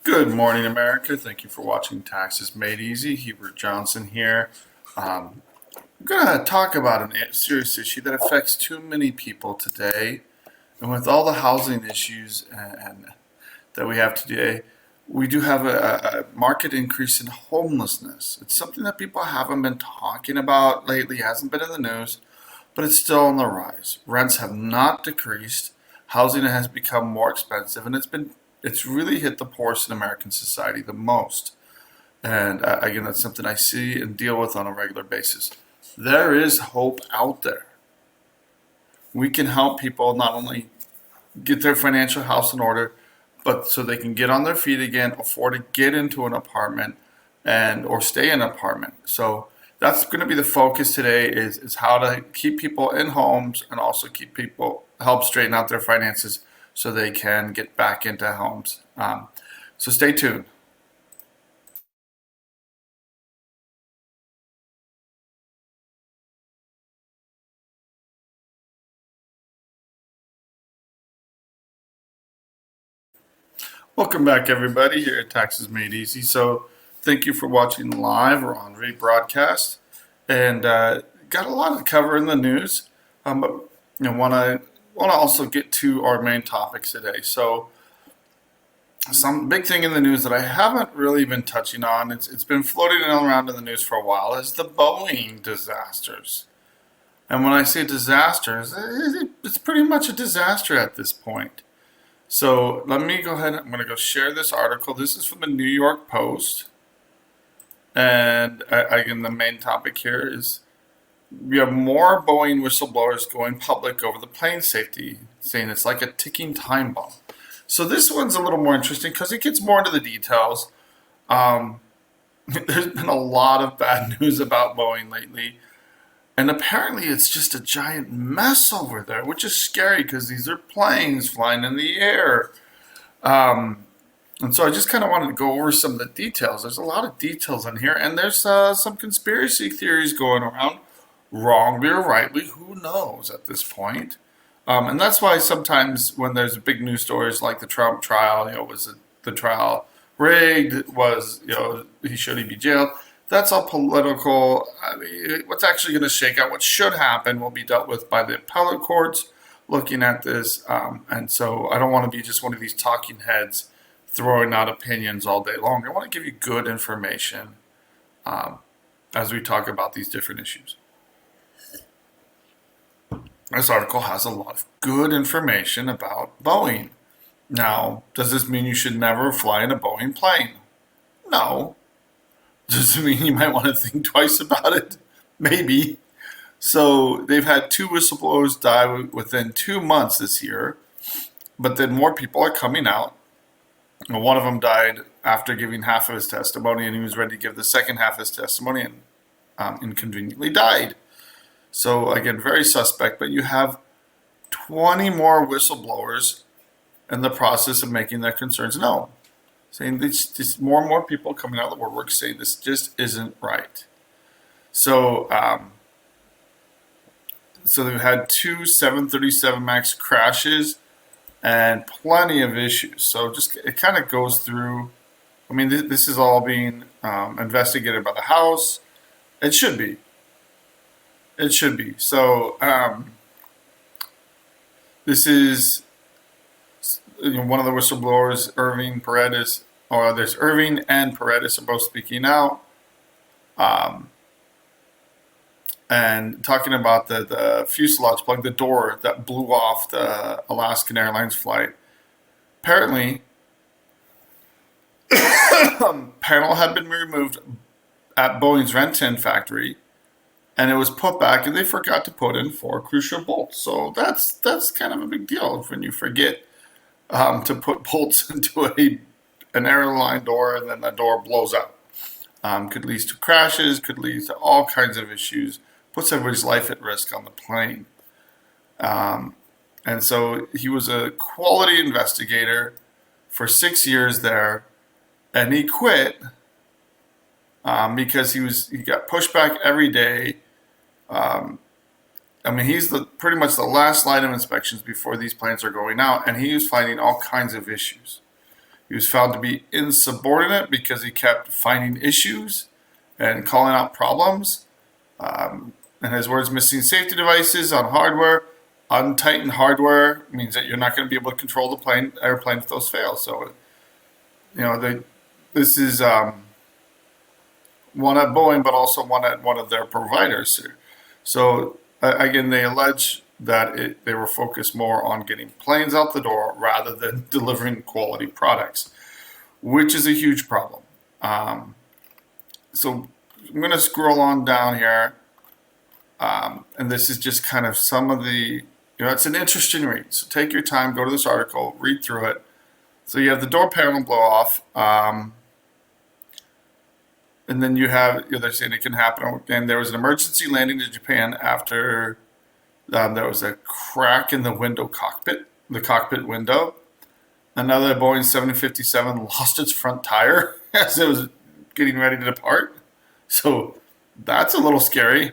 Good morning, America. Thank you for watching Taxes Made Easy. Hubert Johnson here. I'm going to talk about a serious issue that affects too many people today. And with all the housing issues and that we have today, we do have a market increase in homelessness. It's something that people haven't been talking about lately, hasn't been in the news, but it's still on the rise. Rents have not decreased. Housing has become more expensive, and it's really hit the poorest in American society the most. And again, that's something I see and deal with on a regular basis. There is hope out there. We can help people not only get their financial house in order, but so they can get on their feet again, afford to get into an apartment and or stay in an apartment. So that's going to be the focus today is how to keep people in homes and also keep people help straighten out their finances so they can get back into homes. So stay tuned. Welcome back, everybody, here at Taxes Made Easy. So thank you for watching live or on rebroadcast. And got a lot to cover in the news, but want to also get to our main topics today. So some big thing in the news that I haven't really been touching on, it's been floating around in the news for a while, is the Boeing disasters. And when I say disasters, it's pretty much a disaster at this point. So let me go ahead. I'm going to go share this article. This is from the New York Post. And again, the main topic here is we have more Boeing whistleblowers going public over the plane safety, saying it's like a ticking time bomb. So this one's a little more interesting because it gets more into the details. There's been a lot of bad news about Boeing lately. And apparently it's just a giant mess over there, which is scary because these are planes flying in the air. And so I just kind of wanted to go over some of the details. There's a lot of details in here, and there's some conspiracy theories going around, wrongly or rightly, who knows at this point. And that's why sometimes when there's big news stories like the Trump trial, was the trial rigged? Should he be jailed? That's all political. I mean, what's actually going to shake out, what should happen, will be dealt with by the appellate courts looking at this. And so I don't want to be just one of these talking heads throwing out opinions all day long. I want to give you good information as we talk about these different issues. This article has a lot of good information about Boeing. Now, does this mean you should never fly in a Boeing plane? No. Does it mean you might want to think twice about it? Maybe. So they've had 2 whistleblowers die within 2 months this year, but then more people are coming out. One of them died after giving half of his testimony, and he was ready to give the second half of his testimony and inconveniently died. So again, very suspect, but you have 20 more whistleblowers in the process of making their concerns known, saying this more and more people coming out of the woodwork saying this just isn't right. So they've had 2 737 MAX crashes and plenty of issues. So it kind of goes through. I mean, this is all being investigated by the House. It should be. It should be. So this is one of the whistleblowers, Irving Paredes, or there's Irving and Paredes are both speaking out, and talking about the fuselage plug, the door that blew off the Alaskan Airlines flight. Apparently, panel had been removed at Boeing's Renton factory, and it was put back, and they forgot to put in 4 crucial bolts. So that's kind of a big deal when you forget to put bolts into an airline door, and then the door blows out. Could lead to crashes, could lead to all kinds of issues, puts everybody's life at risk on the plane. And so he was a quality investigator for 6 years there, and he quit because he got pushback every day. I mean, he's pretty much the last line of inspections before these planes are going out, and he was finding all kinds of issues. He was found to be insubordinate because he kept finding issues and calling out problems. In his words, missing safety devices on hardware, untightened hardware means that you're not going to be able to control the airplane if those fail. So, this is one at Boeing, but also one at one of their providers. So again, they allege that they were focused more on getting planes out the door rather than delivering quality products, which is a huge problem. So I'm going to scroll on down here, and this is just kind of some of the, it's an interesting read. So take your time, go to this article, read through it. So you have the door panel blow off, and then you have, they're saying it can happen. And there was an emergency landing in Japan after there was a crack in the the cockpit window. Another Boeing 757 lost its front tire as it was getting ready to depart. So that's a little scary.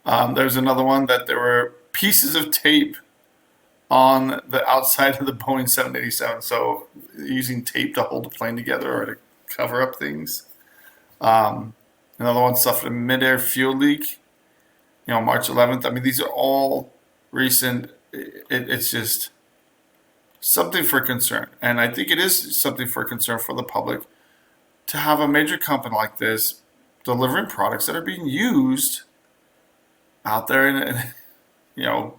There's another one that there were pieces of tape on the outside of the Boeing 787. So using tape to hold the plane together or to cover up things. Another one suffered a mid-air fuel leak, March 11th. I mean, these are all recent. It's just something for concern. And I think it is something for concern for the public to have a major company like this delivering products that are being used out there. And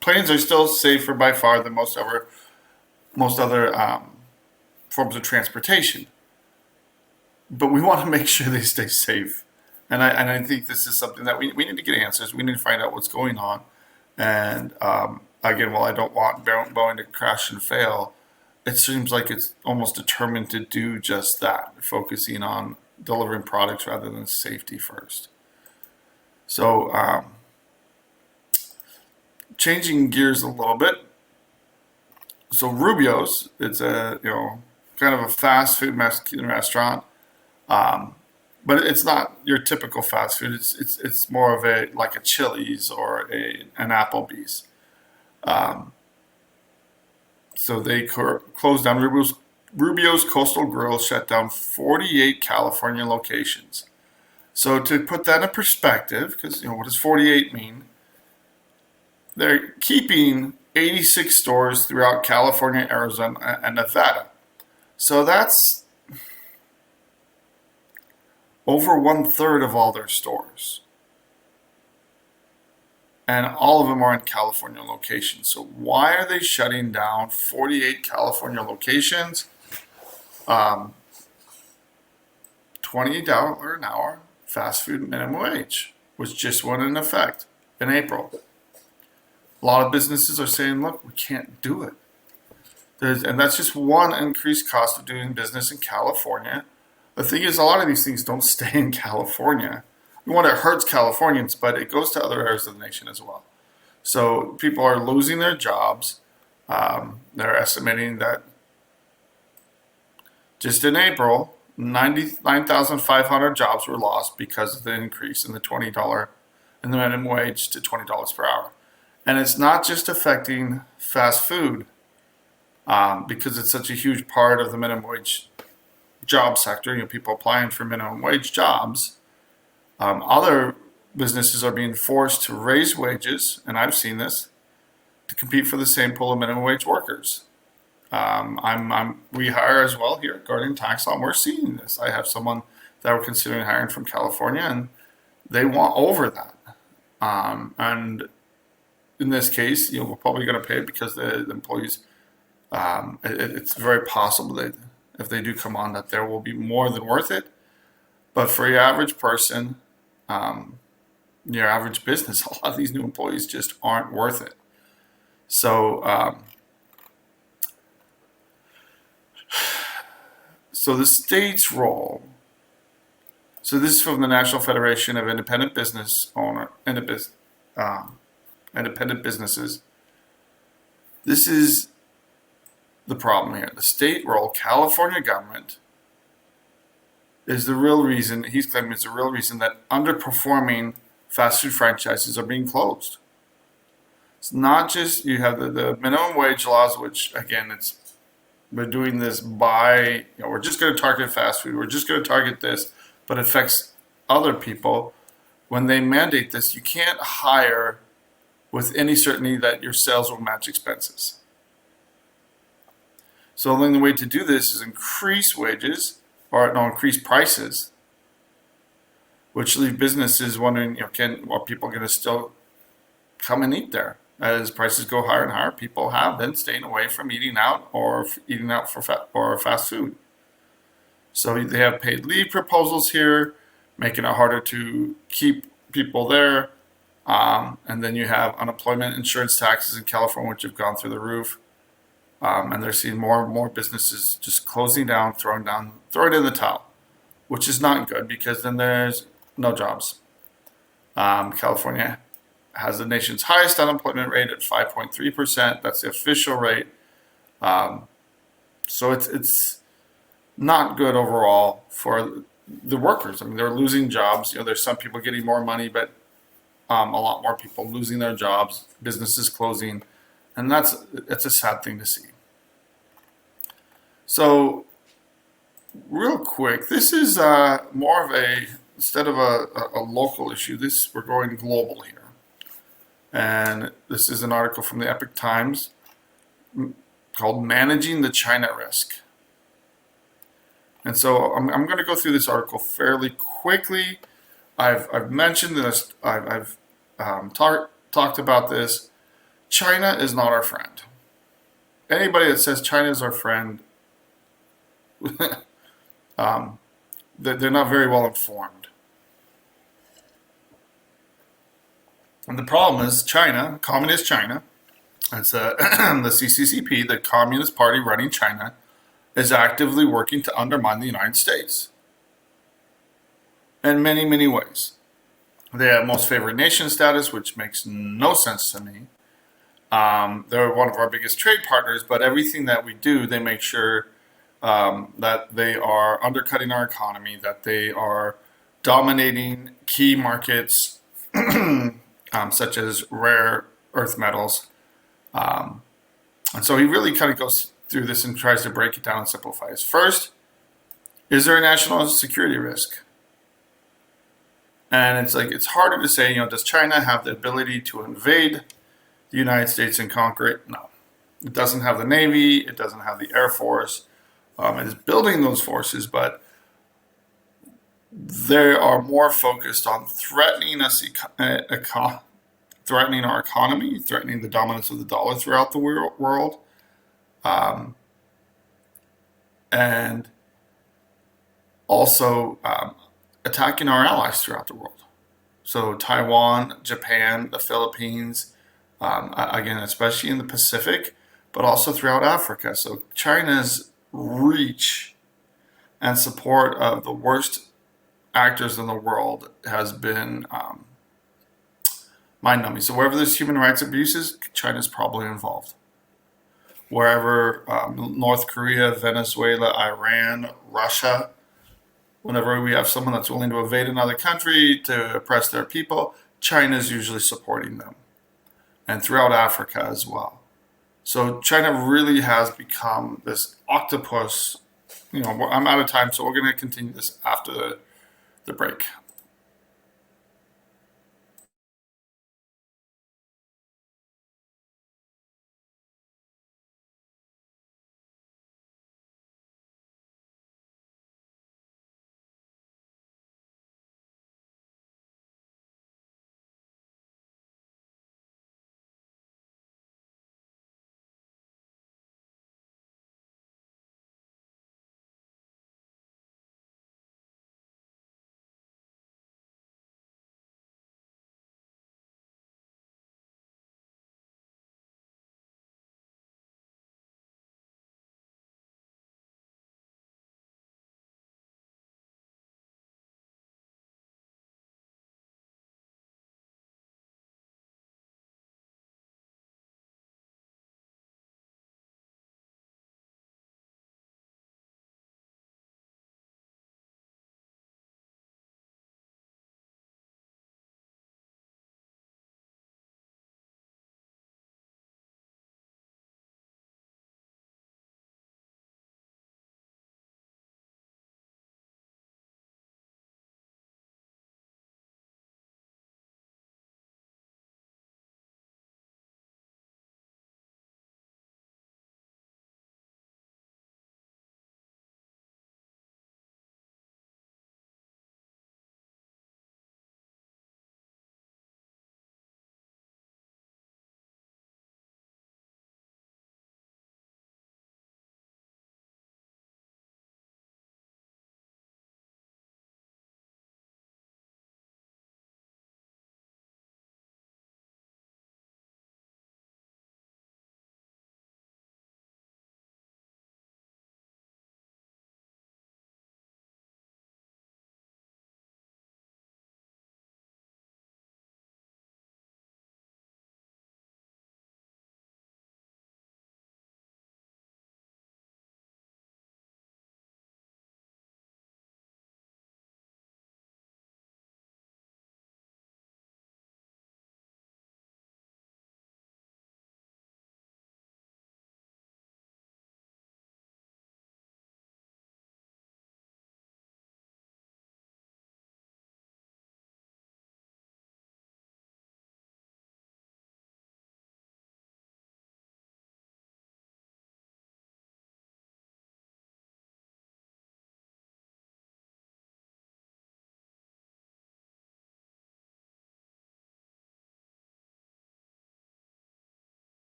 planes are still safer by far than most other forms of transportation. But we want to make sure they stay safe. And I think this is something that we need to get answers. We need to find out what's going on. And again, while I don't want Boeing to crash and fail, it seems like it's almost determined to do just that, focusing on delivering products rather than safety first. So changing gears a little bit. So Rubios, it's a kind of a fast food Mexican restaurant. But it's not your typical fast food. It's more of like a Chili's or an Applebee's. So they closed down Rubio's Coastal Grill, shut down 48 California locations. So to put that in perspective, because what does 48 mean? They're keeping 86 stores throughout California, Arizona, and Nevada. So that's over 1/3 of all their stores. And all of them are in California locations. So why are they shutting down 48 California locations? $20 an hour fast food minimum wage was just went in effect in April. A lot of businesses are saying, look, we can't do it. And that's just one increased cost of doing business in California. The thing is, a lot of these things don't stay in California. One, it hurts Californians, but it goes to other areas of the nation as well. So people are losing their jobs. They're estimating that just in April, 99,500 jobs were lost because of the increase in the $20 in the minimum wage to $20 per hour. And it's not just affecting fast food because it's such a huge part of the minimum wage job sector. People applying for minimum wage jobs. Other businesses are being forced to raise wages, and I've seen this, to compete for the same pool of minimum wage workers. We hire as well here at Guardian Tax Law, and we're seeing this. I have someone that we're considering hiring from California, and they want over that. And in this case, we're probably going to pay it because the employees, it's very possible that if they do come on, that there will be more than worth it. But for your average person, your average business, a lot of these new employees just aren't worth it. So, so the state's role. So this is from the National Federation of Independent Independent Businesses. This is the problem here. The state role, California government, is the real reason, he's claiming it's the real reason that underperforming fast food franchises are being closed. It's not just, you have the minimum wage laws, which again, it's we're doing this by, we're just going to target fast food, we're just going to target this, but it affects other people. When they mandate this, you can't hire with any certainty that your sales will match expenses. So the only way to do this is increase wages, or no, increase prices, which leave businesses wondering, are people going to still come and eat there? As prices go higher and higher, people have been staying away from eating out or eating out or fast food. So they have paid leave proposals here, making it harder to keep people there. And then you have unemployment insurance taxes in California, which have gone through the roof. And they're seeing more and more businesses just closing down, throwing in the towel, which is not good because then there's no jobs. California has the nation's highest unemployment rate at 5.3%. That's the official rate. So it's not good overall for the workers. I mean, they're losing jobs. There's some people getting more money, but a lot more people losing their jobs, businesses closing, and it's a sad thing to see. So, real quick, this is more of instead of a local issue, we're going global here. And this is an article from the Epoch Times called Managing the China Risk. And so I'm going to go through this article fairly quickly. I've mentioned this, I've talked about this. China is not our friend. Anybody that says China is our friend, they're not very well informed. And the problem is China, communist China, it's the CCCP, the Communist Party running China, is actively working to undermine the United States in many, many ways. They have most favored nation status, which makes no sense to me. They're one of our biggest trade partners, but everything that we do, they make sure that they are undercutting our economy, that they are dominating key markets such as rare earth metals. And so he really kind of goes through this and tries to break it down and simplify it. First, is there a national security risk? And it's harder to say, does China have the ability to invade the United States and conquer it? No. It doesn't have the Navy. It doesn't have the Air Force. It is building those forces, but they are more focused on threatening threatening our economy, threatening the dominance of the dollar throughout the world, and also attacking our allies throughout the world. So Taiwan, Japan, the Philippines, again, especially in the Pacific, but also throughout Africa. So China's reach and support of the worst actors in the world has been mind-numbing. So wherever there's human rights abuses, China's probably involved. Wherever North Korea, Venezuela, Iran, Russia, whenever we have someone that's willing to invade another country to oppress their people, China's usually supporting them. And throughout Africa as well. So China really has become this octopus. I'm out of time, so we're going to continue this after the break.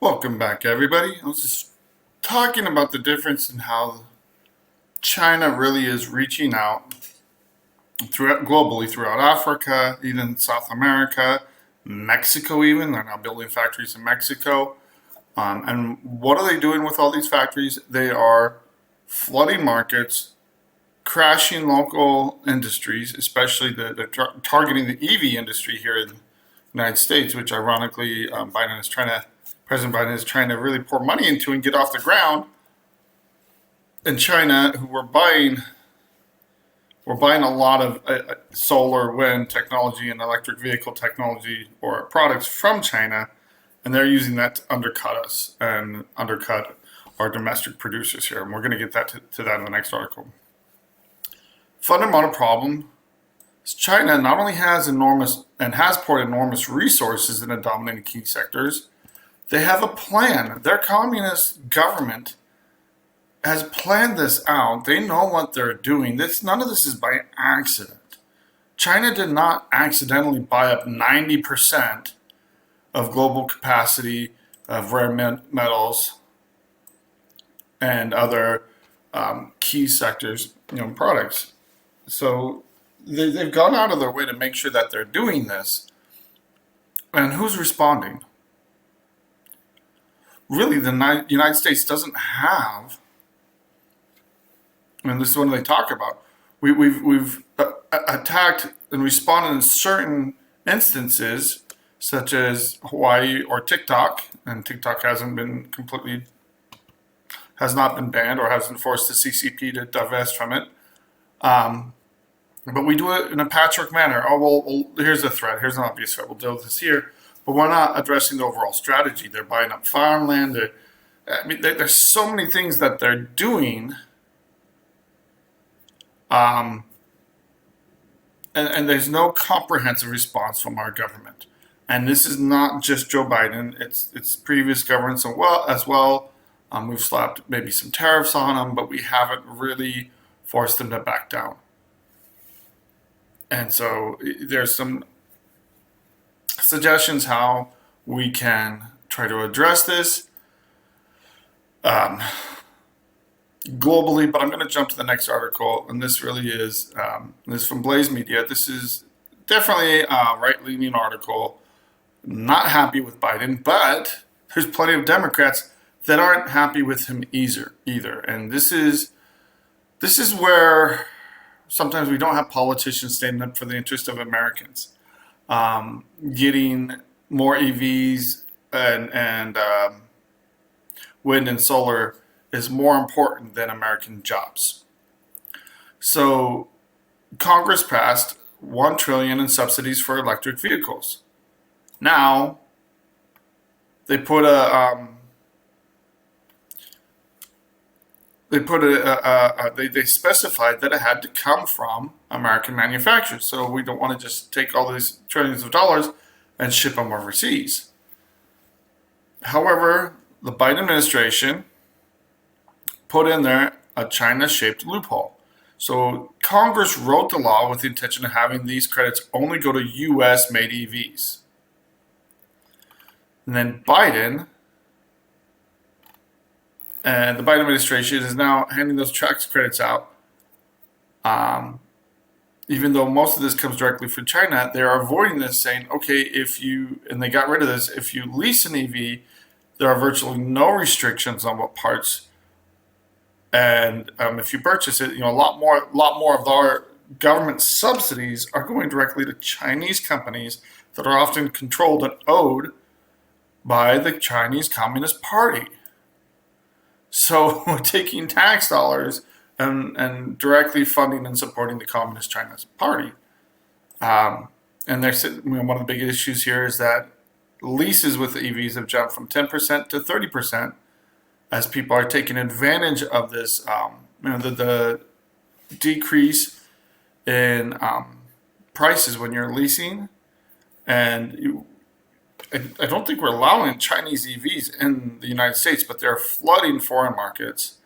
Welcome back, everybody. I was just talking about the difference in how China really is reaching out globally throughout Africa, even South America, Mexico. Even they're now building factories in Mexico. And what are they doing with all these factories? They are flooding markets, crashing local industries, especially they're targeting the EV industry here in the United States, which ironically President Biden is trying to really pour money into and get off the ground. In China, who we're buying a lot of solar, wind technology, and electric vehicle technology or products from China, and they're using that to undercut us and undercut our domestic producers here. And we're going to get to that in the next article. Fundamental problem is China not only has poured enormous resources into dominating key sectors, they have a plan. Their communist government has planned this out. They know what they're doing. None of this is by accident. China did not accidentally buy up 90% of global capacity of rare metals and other key sectors, products. So they've gone out of their way to make sure that they're doing this. And who's responding? Really, the United States doesn't have, and this is what they talk about. We've attacked and responded in certain instances, such as Hawaii or TikTok, and TikTok has not been banned or hasn't forced the CCP to divest from it. But we do it in a patchwork manner. Oh, well, here's a threat. Here's an obvious threat. We'll deal with this here. But we're not addressing the overall strategy. They're buying up farmland. There's so many things that they're doing. And there's no comprehensive response from our government. And this is not just Joe Biden. It's previous governments as well. We've slapped maybe some tariffs on them, but we haven't really forced them to back down. And so there's some suggestions how we can try to address this globally, but I'm going to jump to the next article, and this really is this is from Blaze Media. This is definitely a right-leaning article. Not happy with Biden, but there's plenty of Democrats that aren't happy with him either. And this is where sometimes we don't have politicians standing up for the interest of Americans. Getting more EVs and wind and solar is more important than American jobs. So Congress passed $1 trillion in subsidies for electric vehicles. Now they they specified that it had to come from American manufacturers. So we don't want to just take all these trillions of dollars and ship them overseas. However, the Biden administration put in there a China-shaped loophole. So Congress wrote the law with the intention of having these credits only go to U.S.-made EVs. And then Biden and the Biden administration is now handing those tax credits out. Even though most of this comes directly from China, they're avoiding this, saying, okay, and they got rid of this, if you lease an EV, there are virtually no restrictions on what parts. And if you purchase it, a lot more of our government subsidies are going directly to Chinese companies that are often controlled and owed by the Chinese Communist Party. So we're taking tax dollars and directly funding and supporting the Communist China's Party. And one of the big issues here is that leases with EVs have jumped from 10% to 30% as people are taking advantage of this, the decrease in prices when you're leasing. And I don't think we're allowing Chinese EVs in the United States, but they're flooding foreign markets.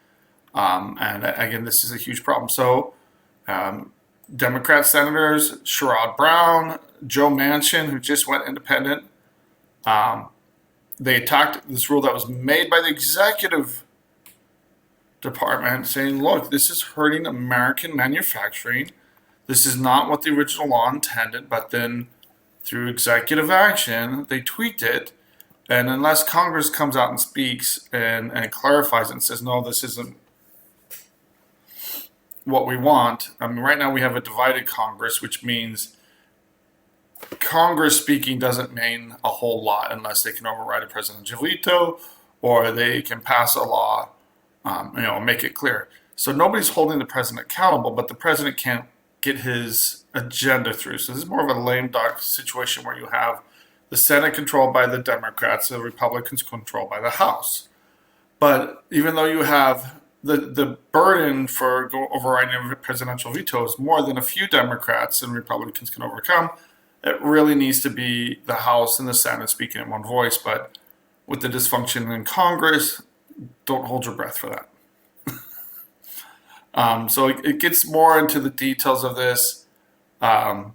And again, this is a huge problem. So Democrat Senators Sherrod Brown, Joe Manchin, who just went independent, they attacked this rule that was made by the executive department, saying, look, this is hurting American manufacturing. This is not what the original law intended, but then through executive action, they tweaked it. And unless Congress comes out and speaks and clarifies it and says, no, this isn't what we want. I mean, right now we have a divided Congress, which means Congress speaking doesn't mean a whole lot unless they can override a presidential veto or they can pass a law, make it clear. So nobody's holding the president accountable, but the president can't get his agenda through. So this is more of a lame duck situation where you have the Senate controlled by the Democrats, the Republicans controlled by the House. But even though you have the burden for overriding a presidential veto is more than a few Democrats and Republicans can overcome, it really needs to be the House and the Senate speaking in one voice. But with the dysfunction in Congress, don't hold your breath for that. So it gets more into the details of this. That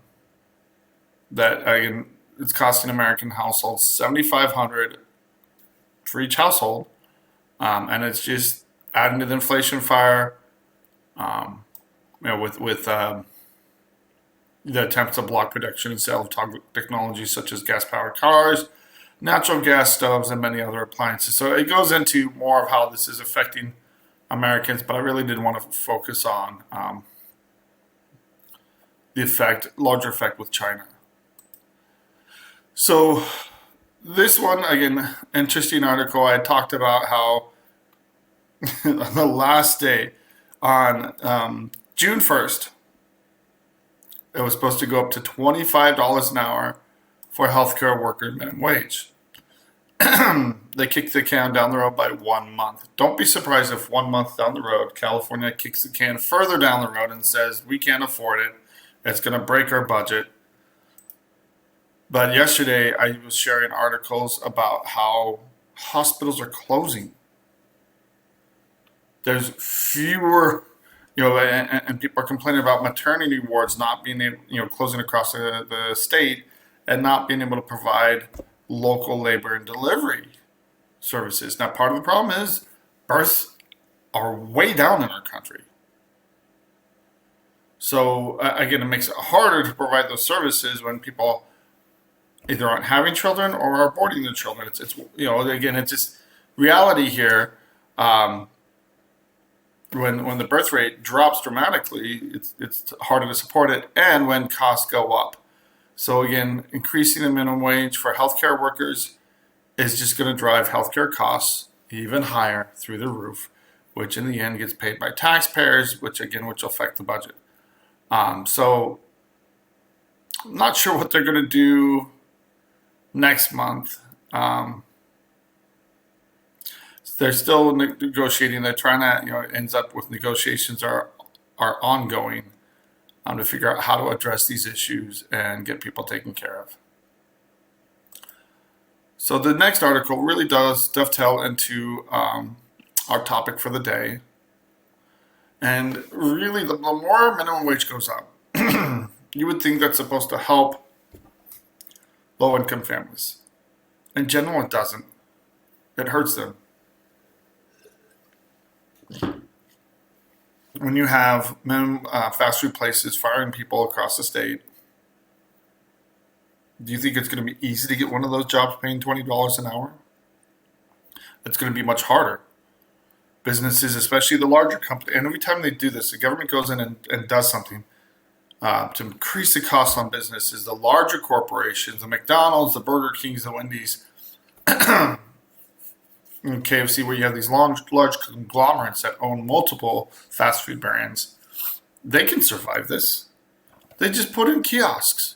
again, it's costing American households $7,500 for each household, and it's just adding to the inflation fire. With the attempts to block production and sale of technologies such as gas-powered cars, natural gas stoves, and many other appliances. So it goes into more of how this is affecting Americans, but I really did want to focus on the larger effect with China. So this one, again, interesting article. I talked about how on the last day, on June 1st, it was supposed to go up to $25 an hour for healthcare worker minimum wage. They kicked the can down the road by 1 month. Don't be surprised if 1 month down the road, California kicks the can further down the road and says, we can't afford it. It's going to break our budget. But yesterday, I was sharing articles about how hospitals are closing. There's fewer, and people are complaining about maternity wards not being able, closing across the state and not being able to provide local labor and delivery services. Now, part of the problem is births are way down in our country. So again, it makes it harder to provide those services when people either aren't having children or are aborting their children. It's again, it's just reality here. When the birth rate drops dramatically, it's harder to support it, and when costs go up. So again, increasing the minimum wage for healthcare workers is just going to drive healthcare costs even higher through the roof, which in the end gets paid by taxpayers, which will affect the budget. So I'm not sure what they're going to do next month. They're still negotiating. They're trying to, it ends up with negotiations are ongoing to figure out how to address these issues and get people taken care of. So the next article really does dovetail into our topic for the day. And really, the more minimum wage goes up, you would think that's supposed to help low-income families. In general, it doesn't. It hurts them. When you have fast food places firing people across the state, do you think it's going to be easy to get one of those jobs paying $20 an hour? It's going to be much harder. Businesses, especially the larger companies, and every time they do this, the government goes in and does something to increase the cost on businesses. The larger corporations, the McDonald's, the Burger Kings, the Wendy's, and KFC, where you have these large conglomerates that own multiple fast food brands, they can survive this. They just put in kiosks.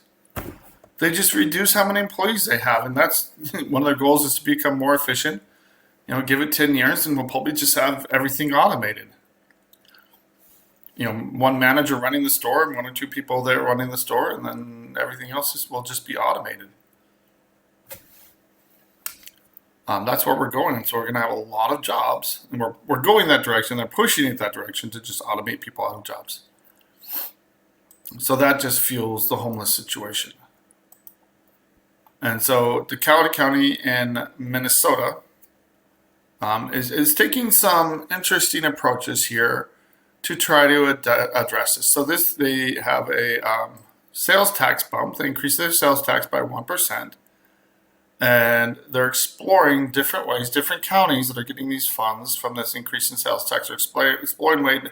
They just reduce how many employees they have, and that's one of their goals is to become more efficient. Give it 10 years, and we'll probably just have everything automated. One manager running the store and one or two people there running the store, and then everything else will just be automated. That's where we're going. So we're going to have a lot of jobs, and we're going that direction. They're pushing it that direction to just automate people out of jobs. So that just fuels the homeless situation. And so Dakota County in Minnesota is taking some interesting approaches here to try to address this. So they have a sales tax bump. They increase their sales tax by 1%. And they're exploring different ways, different counties that are getting these funds from this increase in sales tax are exploring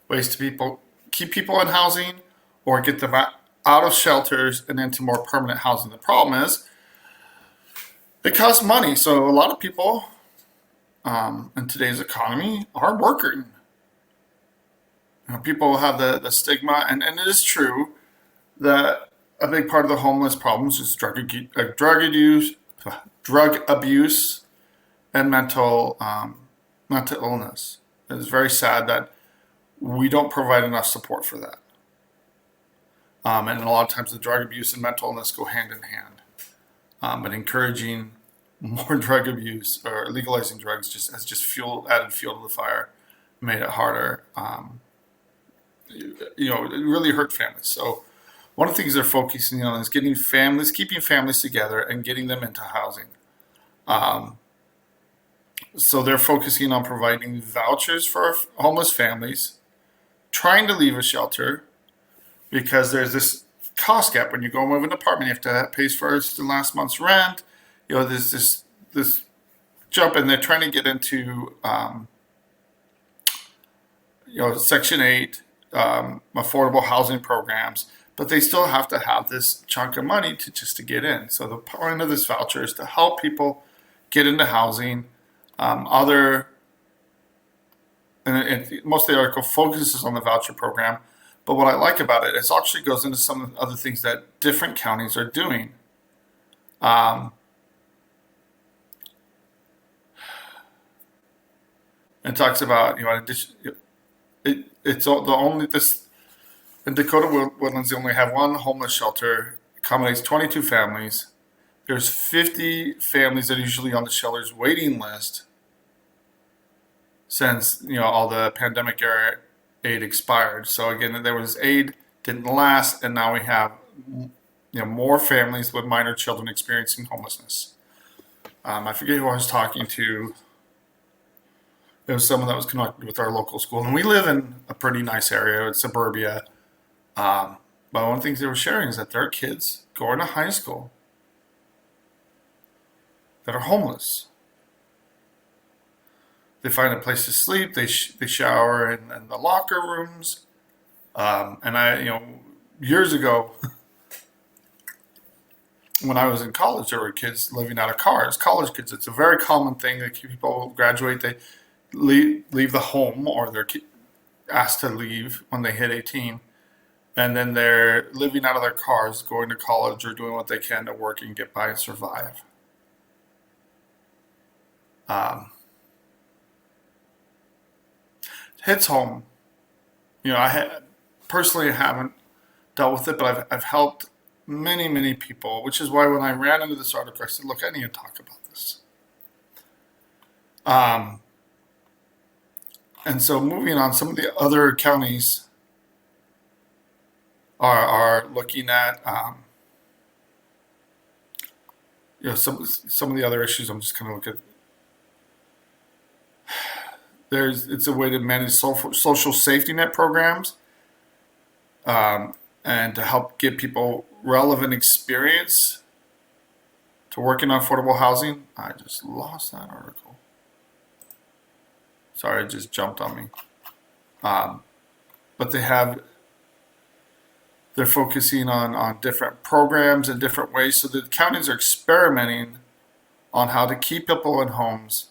ways to keep people in housing or get them out of shelters and into more permanent housing. The problem is it costs money. So a lot of people in today's economy are working. People have the stigma, and it is true that a big part of the homeless problems is drug abuse, and mental illness. It's very sad that we don't provide enough support for that. And a lot of times the drug abuse and mental illness go hand in hand. But encouraging more drug abuse or legalizing drugs has added fuel to the fire, made it harder. It really hurt families. So one of the things they're focusing on is keeping families together and getting them into housing. So they're focusing on providing vouchers for homeless families, trying to leave a shelter, because there's this cost gap. When you go and move an apartment, you have to pay first and last month's rent. There's this jump, and they're trying to get into Section 8 affordable housing programs, but they still have to have this chunk of money to get in. So the point of this voucher is to help people get into housing. And most of the article focuses on the voucher program, but what I like about it is actually goes into some of the other things that different counties are doing. And talks about it's the only this in Dakota Woodlands they only have one homeless shelter, accommodates 22 families. There's 50 families that are usually on the shelter's waiting list since all the pandemic era aid expired. So again, there was aid, didn't last, and now we have more families with minor children experiencing homelessness. I forget who I was talking to. It was someone that was connected with our local school, and we live in a pretty nice area. It's suburbia. But one of the things they were sharing is that there are kids going to high school that are homeless. They find a place to sleep. They shower in the locker rooms. And years ago, when I was in college, there were kids living out of cars. College kids. It's a very common thing that people graduate. They leave the home, or they're asked to leave when they hit 18, and then they're living out of their cars, going to college or doing what they can to work and get by and survive. Hits home. I personally haven't dealt with it, but I've helped many people, which is why when I ran into this article, I said, look, I need to talk about this. And so moving on, some of the other counties are looking at some of the other issues. I'm just going to look at. It's a way to manage social safety net programs, and to help give people relevant experience to working on affordable housing. I just lost that article. Sorry, it just jumped on me. But they're focusing on different programs and different ways. So the counties are experimenting on how to keep people in homes,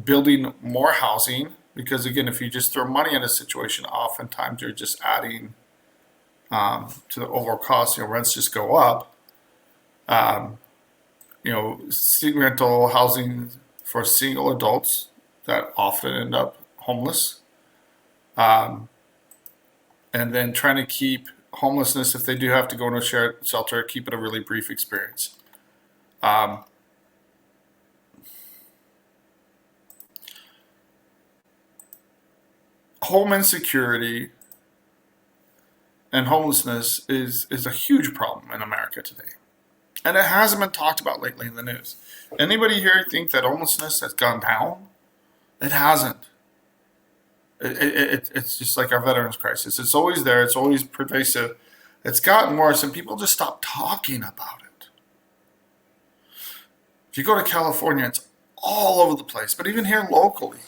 building more housing, because again, if you just throw money at a situation, oftentimes you're just adding to the overall cost. Rents just go up. Rental housing for single adults that often end up homeless. And then trying to keep homelessness, if they do have to go into a shared shelter, keep it a really brief experience. Home insecurity and homelessness is a huge problem in America today. And it hasn't been talked about lately in the news. Anybody here think that homelessness has gone down? It hasn't. It's just like our veterans crisis. It's always there. It's always pervasive. It's gotten worse, and people just stop talking about it. If you go to California, it's all over the place. But even here locally,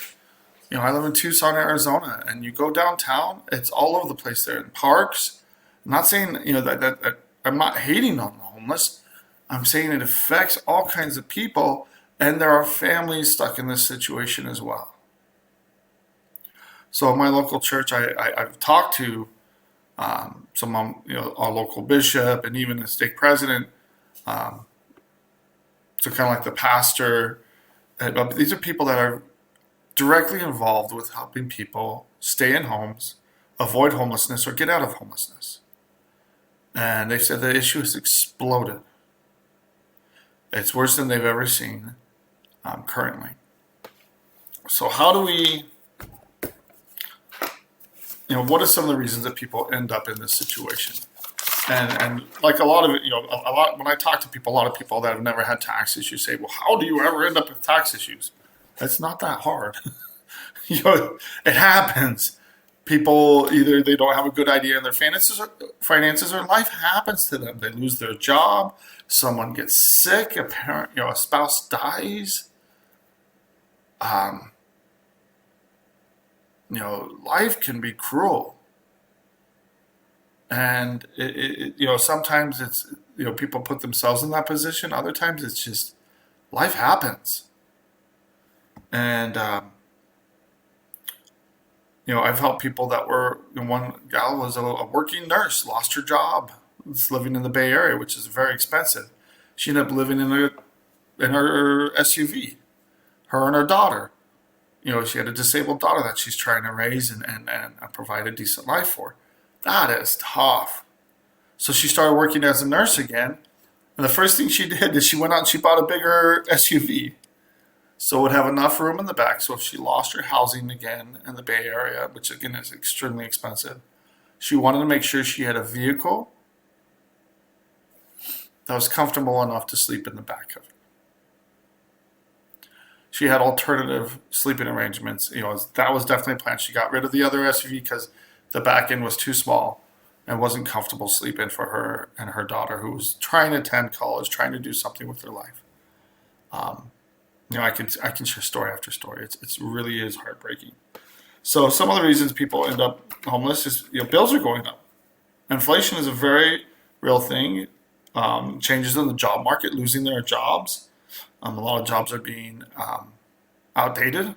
I live in Tucson, Arizona, and you go downtown, it's all over the place there in parks. I'm not saying that I'm not hating on the homeless. I'm saying it affects all kinds of people, and there are families stuck in this situation as well. So in my local church, I've talked to our local bishop and even the stake president. So kind of like the pastor. But these are people that are directly involved with helping people stay in homes, avoid homelessness, or get out of homelessness. And they said the issue has exploded. It's worse than they've ever seen currently. So how do we, what are some of the reasons that people end up in this situation? And like a lot of it, when I talk to people, a lot of people that have never had tax issues say, well, how do you ever end up with tax issues? It's not that hard. It happens. People either they don't have a good idea in their finances, or life happens to them. They lose their job. Someone gets sick. A parent, a spouse dies. Life can be cruel. And sometimes it's people put themselves in that position. Other times it's just life happens. And I've helped people that were, one gal was a working nurse, lost her job, was living in the Bay Area, which is very expensive. She ended up living in her SUV, her and her daughter. She had a disabled daughter that she's trying to raise and provide a decent life for. That is tough. So she started working as a nurse again. And the first thing she did is she went out and she bought a bigger SUV. So it would have enough room in the back. So if she lost her housing again in the Bay Area, which again is extremely expensive, she wanted to make sure she had a vehicle that was comfortable enough to sleep in the back of it. She had alternative sleeping arrangements. That was definitely a plan. She got rid of the other SUV because the back end was too small and wasn't comfortable sleeping for her and her daughter, who was trying to attend college, trying to do something with her life. I can share story after story. It really is heartbreaking. So some of the reasons people end up homeless is bills are going up. Inflation is a very real thing. Changes in the job market, losing their jobs. A lot of jobs are being outdated.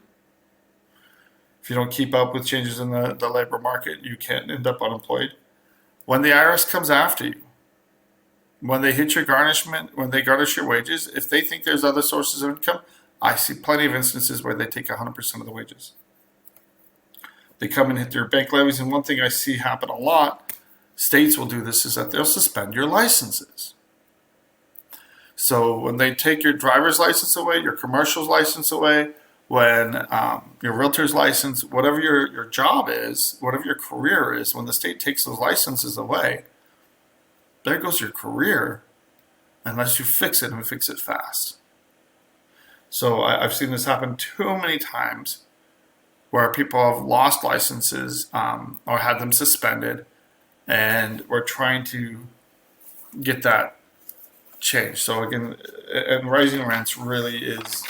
If you don't keep up with changes in the labor market, you can end up unemployed. When the IRS comes after you, when they hit your garnishment, when they garnish your wages, if they think there's other sources of income, I see plenty of instances where they take 100% of the wages. They come and hit their bank levies, and one thing I see happen a lot, states will do this, is that they'll suspend your licenses. So when they take your driver's license away, your commercial's license away, when your realtor's license, whatever your job is, whatever your career is, when the state takes those licenses away, there goes your career, unless you fix it and fix it fast. So I've seen this happen too many times where people have lost licenses or had them suspended, and we're trying to get that changed. So again, and rising rents really is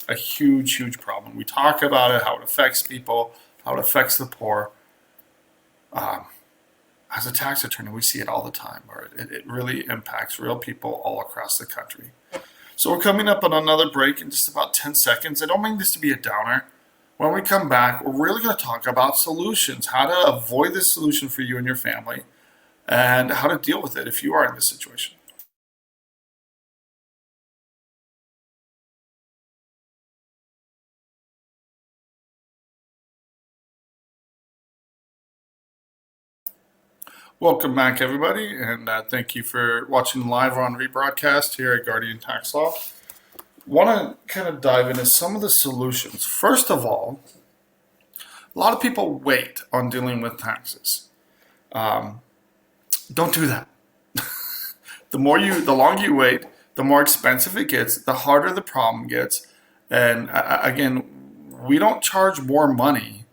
a huge, huge problem. We talk about it, how it affects people, how it affects the poor. As a tax attorney, we see it all the time, where it really impacts real people all across the country. So we're coming up on another break in just about 10 seconds. I don't mean this to be a downer. When we come back, we're really going to talk about solutions, how to avoid this solution for you and your family, and how to deal with it if you are in this situation. Welcome back, everybody, and thank you for watching live or on rebroadcast here at Guardian Tax Law. Want to kind of dive into some of the solutions. First of all, a lot of people wait on dealing with taxes. Don't do that. The longer you wait, The more expensive it gets, the harder the problem gets. And again, we don't charge more money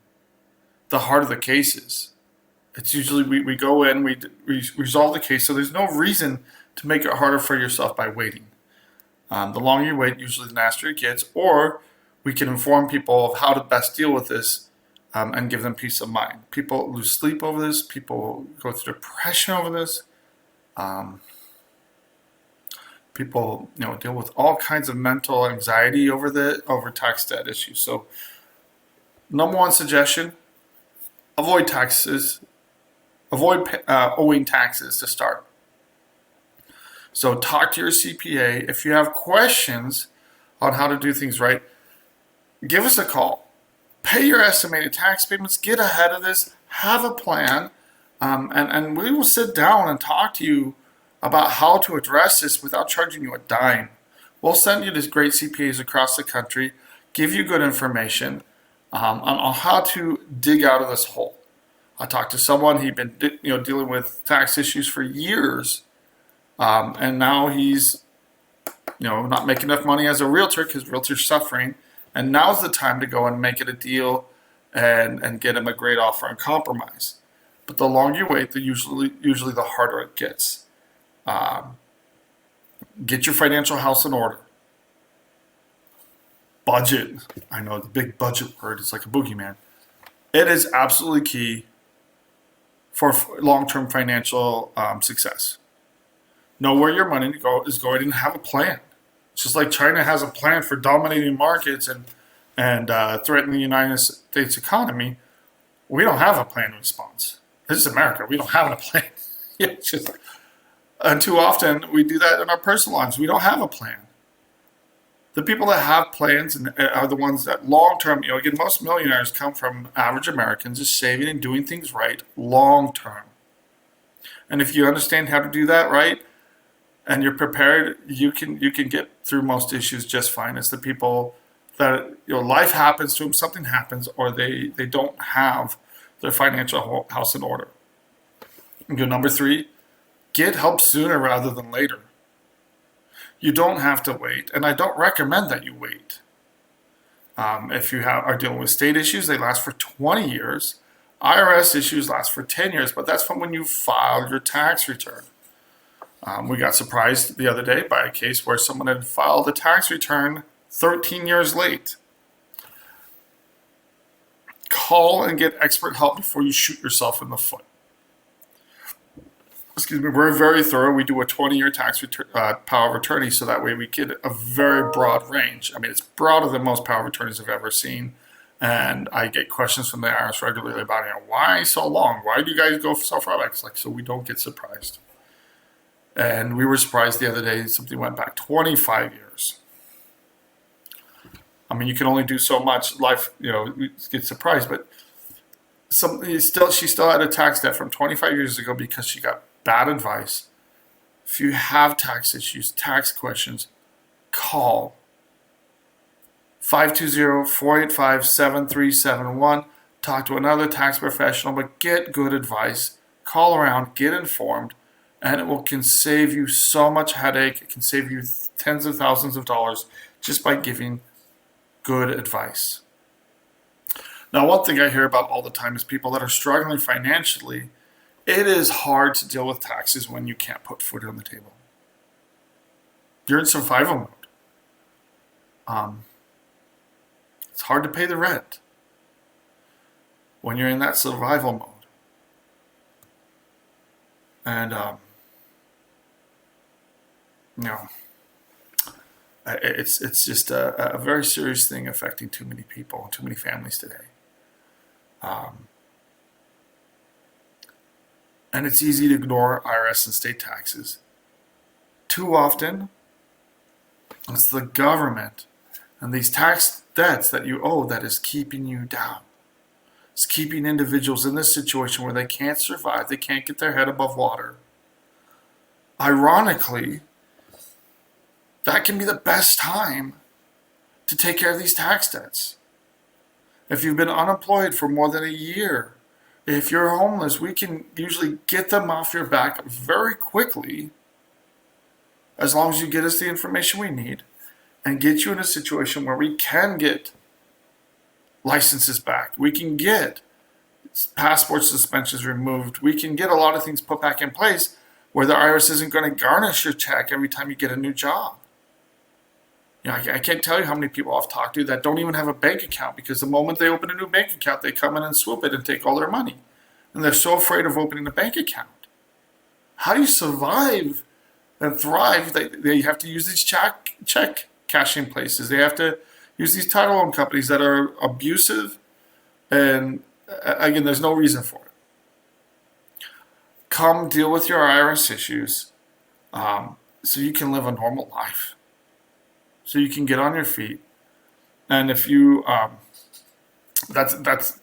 the harder the case is. It's usually we go in, we resolve the case, so there's no reason to make it harder for yourself by waiting. The longer you wait, usually the nastier it gets, or we can inform people of how to best deal with this and give them peace of mind. People lose sleep over this, people go through depression over this. People, deal with all kinds of mental anxiety over tax debt issues. So, number one suggestion: avoid taxes. Avoid owing taxes to start. So, talk to your CPA. If you have questions on how to do things right, give us a call. Pay your estimated tax payments. Get ahead of this. Have a plan, and we will sit down and talk to you about how to address this without charging you a dime. We'll send you to great CPAs across the country, give you good information on how to dig out of this hole. I talked to someone, he'd been dealing with tax issues for years, and now he's not making enough money as a realtor because realtor's suffering, and now's the time to go and make it a deal and get him a great offer and compromise. But the longer you wait, usually the harder it gets. Get your financial house in order. Budget. I know the big budget word is like a boogeyman. It is absolutely key for long-term financial success. Know where your money is going and have a plan. It's just like China has a plan for dominating markets and threatening the United States economy. We don't have a plan in response. This is America. We don't have a plan. It's just, and too often we do that in our personal lives. We don't have a plan. The people that have plans are the ones that long-term, again, most millionaires come from average Americans, just saving and doing things right long-term. And if you understand how to do that right, and you're prepared, you can get through most issues just fine. It's the people that life happens to them, something happens, or they don't have their financial house in order. And number 3, get help sooner rather than later. You don't have to wait, and I don't recommend that you wait. If you are dealing with state issues, they last for 20 years. IRS issues last for 10 years, but that's from when you filed your tax return. We got surprised the other day by a case where someone had filed a tax return 13 years late. Call and get expert help before you shoot yourself in the foot. We're very thorough. We do a 20-year tax power of attorney, so that way we get a very broad range. I mean, it's broader than most power of attorneys I've ever seen. And I get questions from the IRS regularly about, why so long? Why do you guys go so far back? It's like, so we don't get surprised. And we were surprised the other day, something went back 25 years. I mean, you can only do so much. Life, we get surprised, but she still had a tax debt from 25 years ago because she got bad advice. If you have tax issues, tax questions, call 520-485-7371. Talk to another tax professional, but get good advice. Call around, get informed, and it can save you so much headache. It can save you tens of thousands of dollars just by giving good advice. Now, one thing I hear about all the time is people that are struggling financially. It is hard to deal with taxes when you can't put food on the table. You're in survival mode. It's hard to pay the rent when you're in that survival mode. And, it's just a very serious thing affecting too many people, too many families today. And it's easy to ignore IRS and state taxes. Too often, it's the government and these tax debts that you owe that is keeping you down. It's keeping individuals in this situation where they can't survive, they can't get their head above water. Ironically, that can be the best time to take care of these tax debts. If you've been unemployed for more than a year, if you're homeless, we can usually get them off your back very quickly as long as you get us the information we need and get you in a situation where we can get licenses back. We can get passport suspensions removed. We can get a lot of things put back in place where the IRS isn't going to garnish your check every time you get a new job. I can't tell you how many people I've talked to that don't even have a bank account because the moment they open a new bank account, they come in and swoop it and take all their money. And they're so afraid of opening a bank account. How do you survive and thrive? They have to use these check cashing places. They have to use these title loan companies that are abusive. And again, there's no reason for it. Come deal with your IRS issues so you can live a normal life. So you can get on your feet. And if you, that's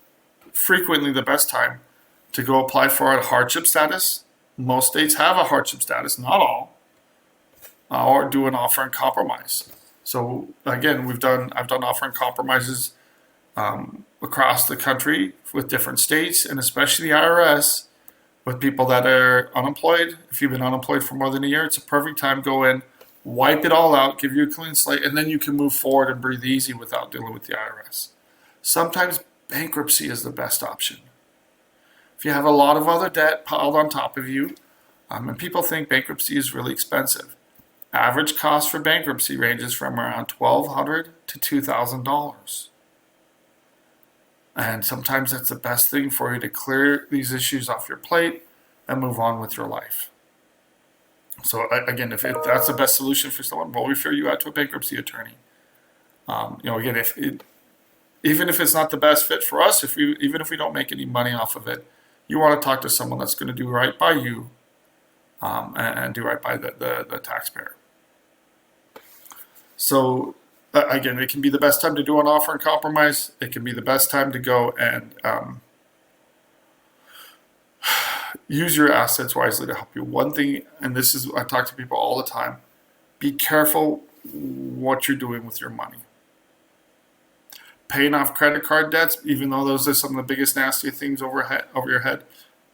frequently the best time to go apply for a hardship status. Most states have a hardship status, not all, or do an offer and compromise. So again, I've done offer and compromises across the country with different states, and especially the IRS with people that are unemployed. If you've been unemployed for more than a year, it's a perfect time to go in, wipe it all out, give you a clean slate, and then you can move forward and breathe easy without dealing with the IRS. Sometimes bankruptcy is the best option. If you have a lot of other debt piled on top of you, and people think bankruptcy is really expensive. Average cost for bankruptcy ranges from around $1,200 to $2,000. And sometimes that's the best thing for you to clear these issues off your plate and move on with your life. So again, if that's the best solution for someone, we'll refer you out to a bankruptcy attorney. Again, even if it's not the best fit for us, even if we don't make any money off of it, you want to talk to someone that's going to do right by you and do right by the taxpayer. So again, it can be the best time to do an offer and compromise. It can be the best time to go and use your assets wisely to help you. One thing, and this is, I talk to people all the time, be careful what you're doing with your money. Paying off credit card debts, even though those are some of the biggest nasty things over your head.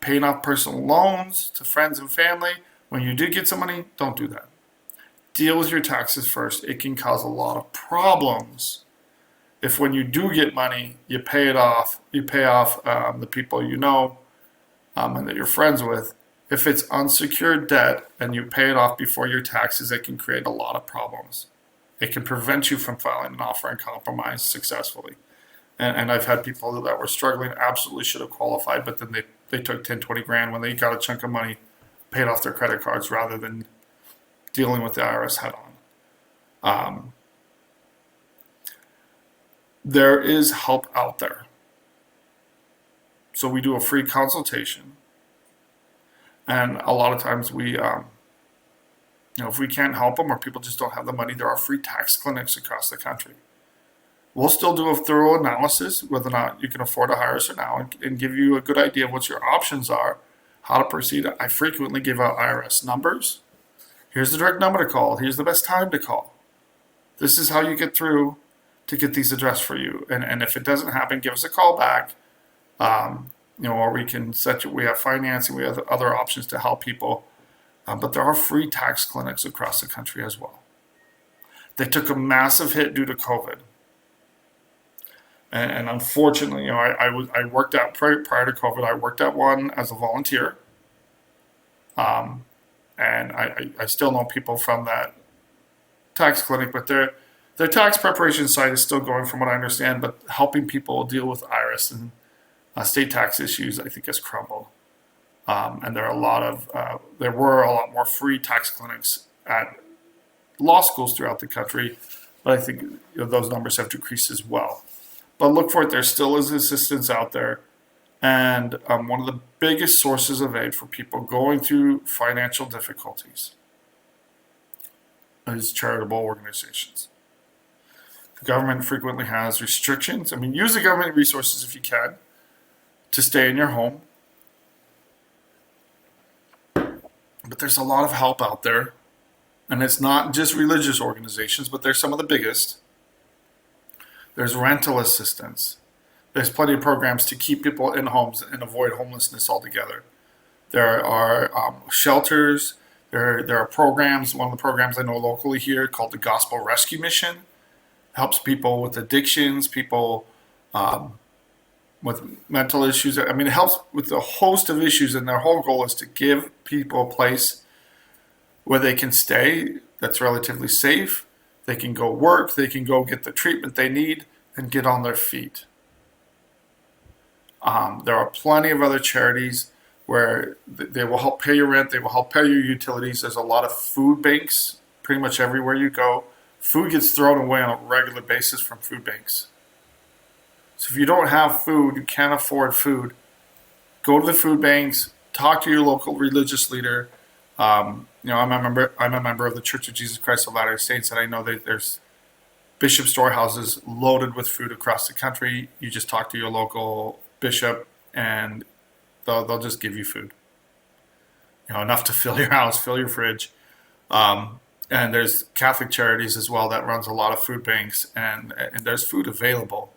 Paying off personal loans to friends and family. When you do get some money, don't do that. Deal with your taxes first. It can cause a lot of problems if when you do get money, you pay it off. You pay off the people you know and that you're friends with. If it's unsecured debt and you pay it off before your taxes, it can create a lot of problems. It can prevent you from filing an offer and compromise successfully. And I've had people that were struggling, absolutely should have qualified, but then they took 10, 20 grand when they got a chunk of money, paid off their credit cards rather than dealing with the IRS head on. There is help out there. So we do a free consultation. And a lot of times we, if we can't help them or people just don't have the money, there are free tax clinics across the country. We'll still do a thorough analysis whether or not you can afford to hire us or now and give you a good idea of what your options are, how to proceed. I frequently give out IRS numbers. Here's the direct number to call. Here's the best time to call. This is how you get through to get these addressed for you. And if it doesn't happen, give us a call back. Or we can we have financing, we have other options to help people. But there are free tax clinics across the country as well. They took a massive hit due to COVID. And unfortunately, I worked out prior to COVID, I worked at one as a volunteer. And I still know people from that tax clinic, but their tax preparation side is still going from what I understand, but helping people deal with IRS and state tax issues, I think, has crumbled. And there were a lot more free tax clinics at law schools throughout the country, but I think those numbers have decreased as well. But look for it. There still is assistance out there. And one of the biggest sources of aid for people going through financial difficulties is charitable organizations. The government frequently has restrictions. Use the government resources if you can to stay in your home. But there's a lot of help out there. And it's not just religious organizations, but they're some of the biggest. There's rental assistance. There's plenty of programs to keep people in homes and avoid homelessness altogether. There are shelters. There are programs. One of the programs I know locally here called the Gospel Rescue Mission helps people with addictions, people um, with mental issues. I mean, it helps with a host of issues, and their whole goal is to give people a place where they can stay that's relatively safe. They can go work, they can go get the treatment they need, and get on their feet. There are plenty of other charities where they will help pay your rent, they will help pay your utilities. There's a lot of food banks pretty much everywhere you go. Food gets thrown away on a regular basis from food banks. So if you don't have food, you can't afford food, go to the food banks, talk to your local religious leader. I'm a member of the Church of Jesus Christ of Latter-day Saints, and I know that there's bishop storehouses loaded with food across the country. You just talk to your local bishop, and they'll just give you food. Enough to fill your house, fill your fridge. And there's Catholic charities as well that runs a lot of food banks, and there's food available.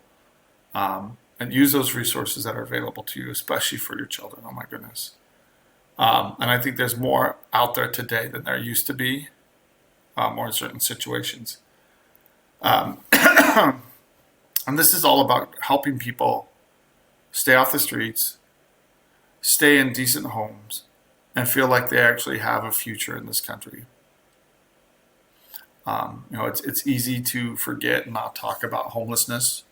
And use those resources that are available to you, especially for your children. Oh my goodness. And I think there's more out there today than there used to be, more in certain situations. Um, and this is all about helping people stay off the streets, stay in decent homes, and feel like they actually have a future in this country. It's easy to forget and not talk about homelessness.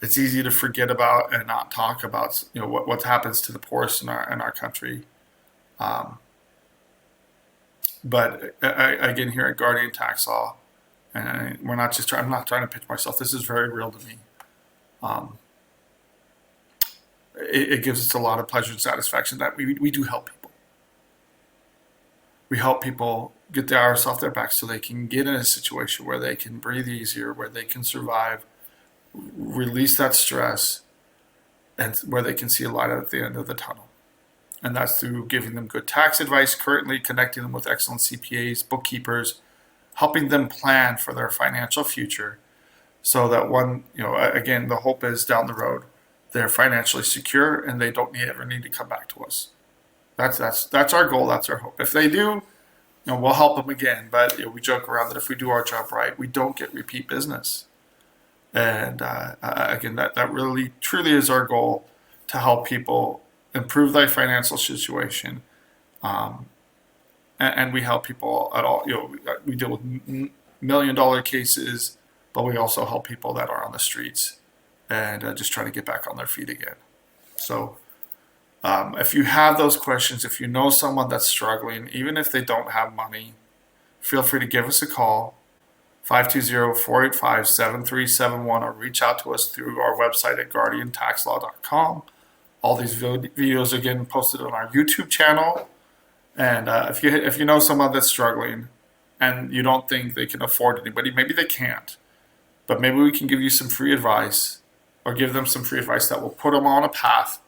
It's easy to forget about and not talk about what happens to the poorest in our country. But again, here at Guardian Tax Law, and I'm not trying to pitch myself. This is very real to me. It gives us a lot of pleasure and satisfaction that we do help people. We help people get the hours off their back so they can get in a situation where they can breathe easier, where they can survive, release that stress, and where they can see a light at the end of the tunnel. And that's through giving them good tax advice, currently connecting them with excellent CPAs, bookkeepers, helping them plan for their financial future so that again, the hope is down the road, they're financially secure and they don't ever need to come back to us. That's our goal. That's our hope. If they do, we'll help them again. But we joke around that if we do our job right, we don't get repeat business. And again, that really truly is our goal, to help people improve their financial situation. And we help people at all. We deal with $1 million cases, but we also help people that are on the streets and just trying to get back on their feet again. So if you have those questions, if you know someone that's struggling, even if they don't have money, feel free to give us a call, 520-485-7371, or reach out to us through our website at guardiantaxlaw.com. All these videos are getting posted on our YouTube channel. And if you know someone that's struggling and you don't think they can afford anybody, maybe they can't, but maybe we can give you some free advice, or give them some free advice that will put them on a path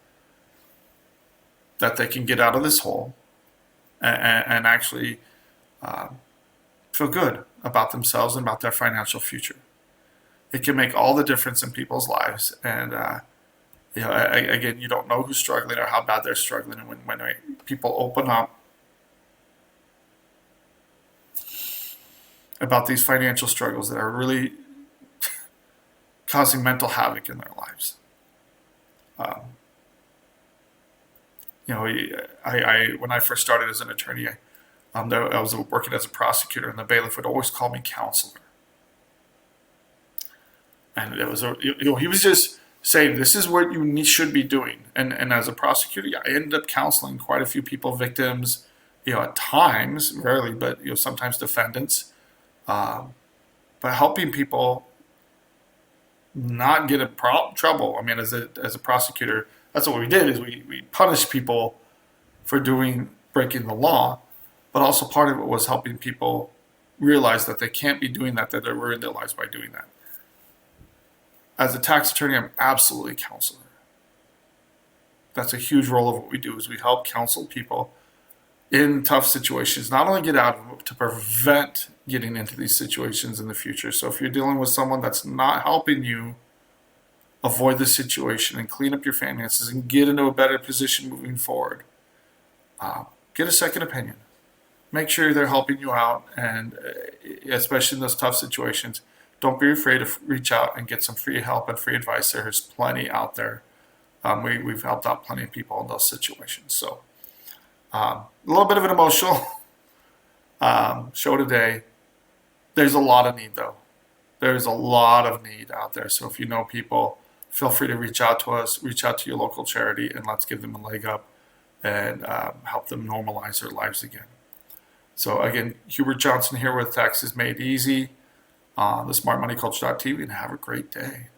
that they can get out of this hole and actually feel good about themselves and about their financial future. It can make all the difference in people's lives. And again, you don't know who's struggling or how bad they're struggling. And when people open up about these financial struggles that are really causing mental havoc in their lives. When I first started as an attorney, I was working as a prosecutor, and the bailiff would always call me counselor. And it was he was just saying, this is what you should be doing. And as a prosecutor, I ended up counseling quite a few people, victims, at times, rarely, but sometimes defendants, but helping people not get in trouble. I mean, as a prosecutor, that's what we did, is we punished people for breaking the law, but also part of it was helping people realize that they can't be doing that they're ruining their lives by doing that. As a tax attorney, I'm absolutely a counselor. That's a huge role of what we do, is we help counsel people in tough situations, not only get out of them, but to prevent getting into these situations in the future. So if you're dealing with someone that's not helping you avoid the situation and clean up your finances and get into a better position moving forward, get a second opinion. Make sure they're helping you out, and especially in those tough situations, don't be afraid to reach out and get some free help and free advice. There's plenty out there. We've helped out plenty of people in those situations. So a little bit of an emotional show today. There's a lot of need, though. There's a lot of need out there. So if you know people, feel free to reach out to us, reach out to your local charity, and let's give them a leg up and help them normalize their lives again. So again, Hubert Johnson here with Taxes Made Easy on the smartmoneyculture.tv, and have a great day.